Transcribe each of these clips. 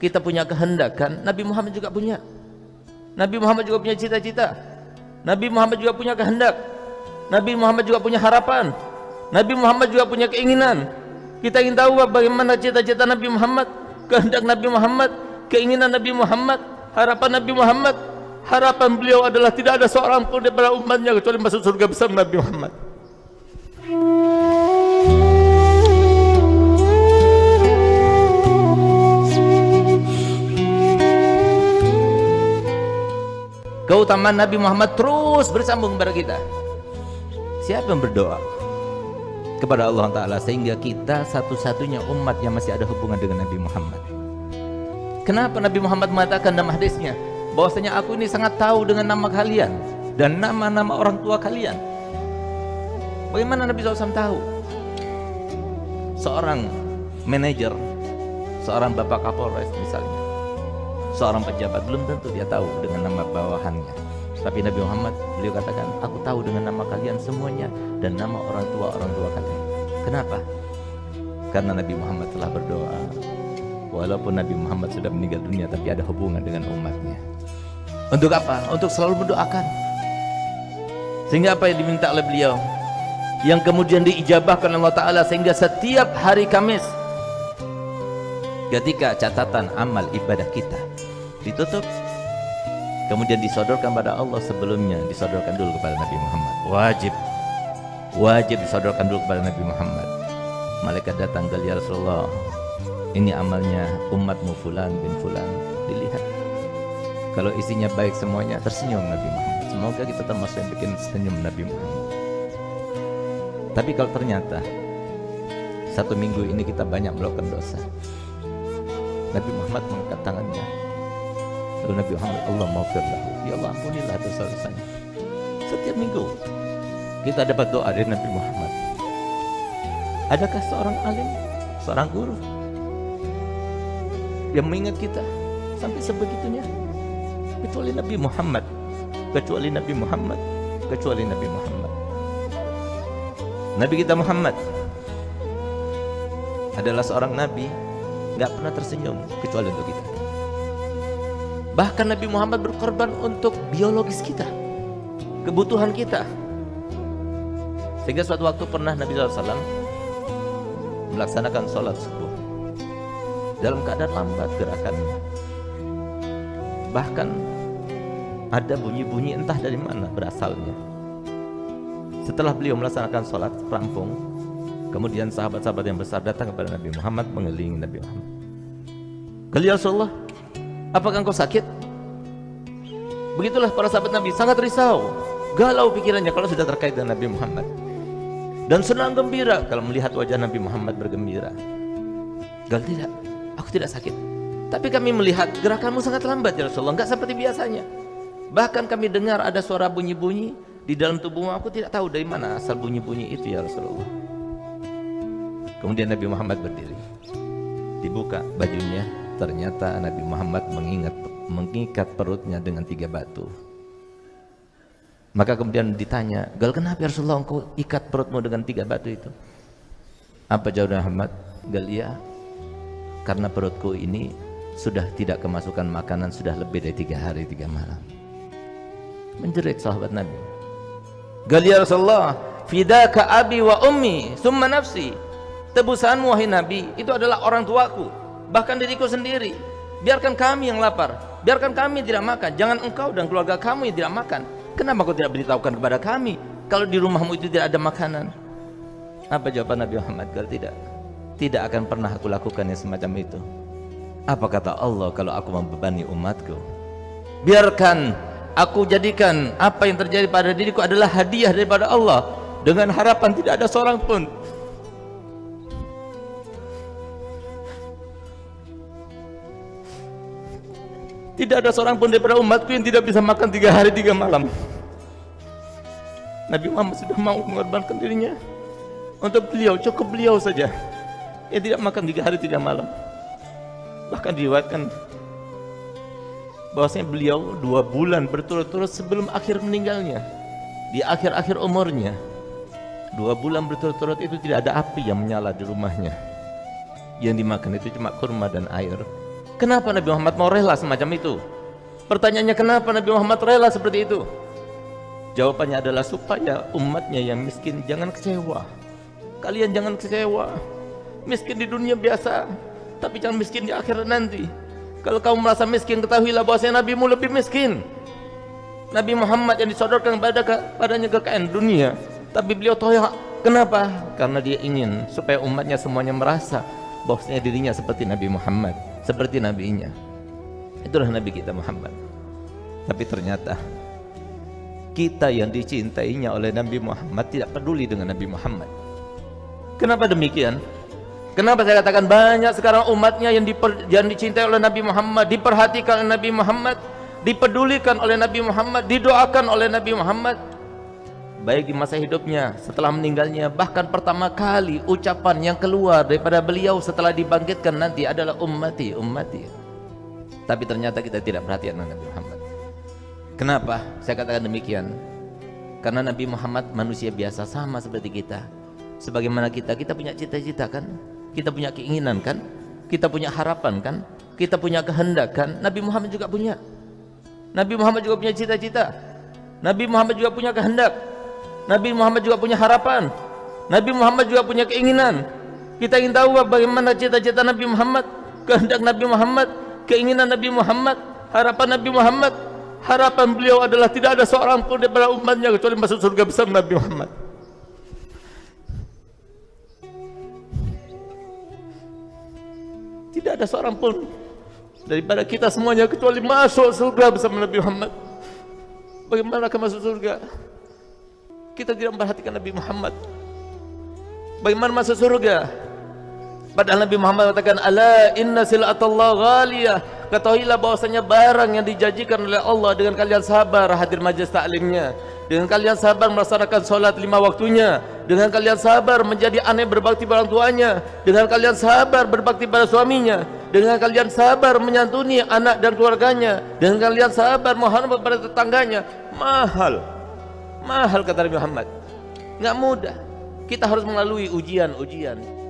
kita punya kehendak kan? Nabi Muhammad juga punya. Nabi Muhammad juga punya cita-cita. Nabi Muhammad juga punya kehendak. Nabi Muhammad juga punya harapan. Nabi Muhammad juga punya keinginan. Kita ingin tahu bagaimana cita-cita Nabi Muhammad, kehendak Nabi Muhammad, keinginan Nabi Muhammad, harapan Nabi Muhammad. Harapan beliau adalah tidak ada seorang pun daripada umatnya kecuali masuk surga bersama Nabi Muhammad. Keutamaan Nabi Muhammad terus bersambung kepada kita. Siapa yang berdoa kepada Allah Ta'ala sehingga kita satu-satunya umat yang masih ada hubungan dengan Nabi Muhammad? Kenapa Nabi Muhammad mengatakan dalam hadisnya bahwasanya aku ini sangat tahu dengan nama kalian dan nama-nama orang tua kalian? Bagaimana Nabi SAW tahu? Seorang manajer, seorang bapak Kapolres misalnya, seorang pejabat, belum tentu dia tahu dengan nama bawahannya. Tapi Nabi Muhammad, beliau katakan, aku tahu dengan nama kalian semuanya dan nama orang tua kalian. Kenapa? Karena Nabi Muhammad telah berdoa. Walaupun Nabi Muhammad sudah meninggal dunia, tapi ada hubungan dengan umatnya. Untuk apa? Untuk selalu mendoakan. Sehingga apa yang diminta oleh beliau, yang kemudian diijabahkan oleh Allah Ta'ala, sehingga setiap hari Kamis ketika catatan amal ibadah kita ditutup, kemudian disodorkan pada Allah, sebelumnya disodorkan dulu kepada Nabi Muhammad. Wajib disodorkan dulu kepada Nabi Muhammad. Malaikat datang, ya Rasulullah, ini amalnya umatmu fulan bin fulan, dilihat. Kalau isinya baik semuanya, tersenyum Nabi Muhammad. Semoga kita termasuk yang bikin senyum Nabi Muhammad. Tapi kalau ternyata satu minggu ini kita banyak melakukan dosa, Nabi Muhammad mengangkat tangannya, lalu Nabi Muhammad, Allah maghfirlahu, ya Allah ampunilah dosa-dosanya. Setiap minggu kita dapat doa dari Nabi Muhammad. Adakah seorang alim, seorang guru yang mengingat kita sampai sebegitunya? Kecuali Nabi Muhammad, kecuali Nabi Muhammad, kecuali Nabi Muhammad. Nabi kita Muhammad adalah seorang nabi, nggak pernah tersenyum kecuali untuk kita. Bahkan Nabi Muhammad berkorban untuk biologis kita, kebutuhan kita. Sehingga suatu waktu pernah Nabi SAW melaksanakan sholat subuh dalam keadaan lambat gerakannya. Bahkan ada bunyi-bunyi entah dari mana berasalnya. Setelah beliau melaksanakan sholat rampung, kemudian sahabat-sahabat yang besar datang kepada Nabi Muhammad, mengelilingi Nabi Muhammad. Ya Rasulullah, apakah engkau sakit? Begitulah para sahabat Nabi, sangat risau, galau pikirannya kalau sudah terkait dengan Nabi Muhammad, dan senang gembira kalau melihat wajah Nabi Muhammad bergembira. Tidak, aku tidak sakit, tapi kami melihat gerakanmu sangat lambat ya Rasulullah, enggak seperti biasanya. Bahkan kami dengar ada suara bunyi-bunyi di dalam tubuhmu, aku tidak tahu dari mana asal bunyi-bunyi itu ya Rasulullah. Kemudian Nabi Muhammad berdiri, dibuka bajunya, ternyata Nabi Muhammad mengikat perutnya dengan 3 batu. Maka kemudian ditanya, kenapa ya Rasulullah engkau ikat perutmu dengan 3 batu itu? Apa jawab Muhammad? Ya, karena perutku ini sudah tidak kemasukan makanan sudah lebih dari 3 hari 3 malam. Menjerit sahabat Nabi. Ya Rasulullah, fidaka abi wa ummi summa nafsi. Tebusanmu wahai Nabi, itu adalah orang tuaku, bahkan diriku sendiri. Biarkan kami yang lapar, biarkan kami tidak makan, jangan engkau dan keluarga kamu yang tidak makan. Kenapa kau tidak beritahukan kepada kami kalau di rumahmu itu tidak ada makanan? Apa jawaban Nabi Muhammad? Tidak akan pernah aku lakukan yang semacam itu. Apa kata Allah kalau aku membebani umatku? Biarkan aku jadikan apa yang terjadi pada diriku adalah hadiah daripada Allah, dengan harapan tidak ada seorang pun daripada umatku yang tidak bisa makan 3 hari 3 malam. Nabi Muhammad sudah mau mengorbankan dirinya untuk beliau, cukup beliau saja yang tidak makan 3 hari 3 malam. Bahkan diriwayatkan bahwasanya beliau 2 bulan berturut-turut sebelum akhir meninggalnya, di akhir-akhir umurnya, 2 bulan berturut-turut itu tidak ada api yang menyala di rumahnya. Yang dimakan itu cuma kurma dan air. Kenapa Nabi Muhammad mau rela semacam itu? Pertanyaannya, kenapa Nabi Muhammad rela seperti itu? Jawabannya adalah supaya umatnya yang miskin jangan kecewa. Kalian jangan kecewa. Miskin di dunia biasa, tapi jangan miskin di akhirat nanti. Kalau kamu merasa miskin, ketahuilah bahwasanya nabimu lebih miskin. Nabi Muhammad yang disodorkan padanya kekayaan dunia, tapi beliau tahu kenapa? Karena dia ingin supaya umatnya semuanya merasa bahwasanya dirinya seperti Nabi Muhammad, seperti nabinya. Itulah Nabi kita Muhammad. Tapi ternyata kita yang dicintainya oleh Nabi Muhammad tidak peduli dengan Nabi Muhammad. Kenapa demikian? Kenapa saya katakan banyak sekarang umatnya yang dicintai oleh Nabi Muhammad, diperhatikan oleh Nabi Muhammad, dipedulikan oleh Nabi Muhammad, didoakan oleh Nabi Muhammad, baik di masa hidupnya, setelah meninggalnya. Bahkan pertama kali ucapan yang keluar daripada beliau setelah dibangkitkan nanti adalah ummati, ummati. Tapi ternyata kita tidak perhatian dengan Nabi Muhammad. Kenapa saya katakan demikian? Karena Nabi Muhammad manusia biasa sama seperti kita. Sebagaimana kita punya cita-cita kan? Kita punya keinginan kan? Kita punya harapan kan? Kita punya kehendak kan? Nabi Muhammad juga punya. Nabi Muhammad juga punya cita-cita. Nabi Muhammad juga punya kehendak. Nabi Muhammad juga punya harapan. Nabi Muhammad juga punya keinginan. Kita ingin tahu bagaimana cita-cita Nabi Muhammad, kehendak Nabi Muhammad, keinginan Nabi Muhammad, harapan Nabi Muhammad. Harapan beliau adalah tidak ada seorang pun daripada umatnya kecuali masuk surga bersama Nabi Muhammad. Tidak ada seorang pun daripada kita semuanya kecuali masuk surga bersama Nabi Muhammad. Bagaimana akan masuk surga? Kita tidak memperhatikan Nabi Muhammad. Bagaimana masuk surga? Padahal Nabi Muhammad katakan, ala inna sil'atallah ghaliyah. Ketahuilah bahwasanya barang yang dijanjikan oleh Allah dengan kalian sabar hadir majlis taklimnya, dengan kalian sabar melaksanakan solat 5 waktunya, dengan kalian sabar menjadi anak berbakti pada orang tuanya, dengan kalian sabar berbakti pada suaminya, dengan kalian sabar menyantuni anak dan keluarganya, dengan kalian sabar menghormati pada tetangganya. Mahal kata Nabi Muhammad. Nggak mudah. Kita harus melalui ujian-ujian.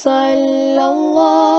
صلى الله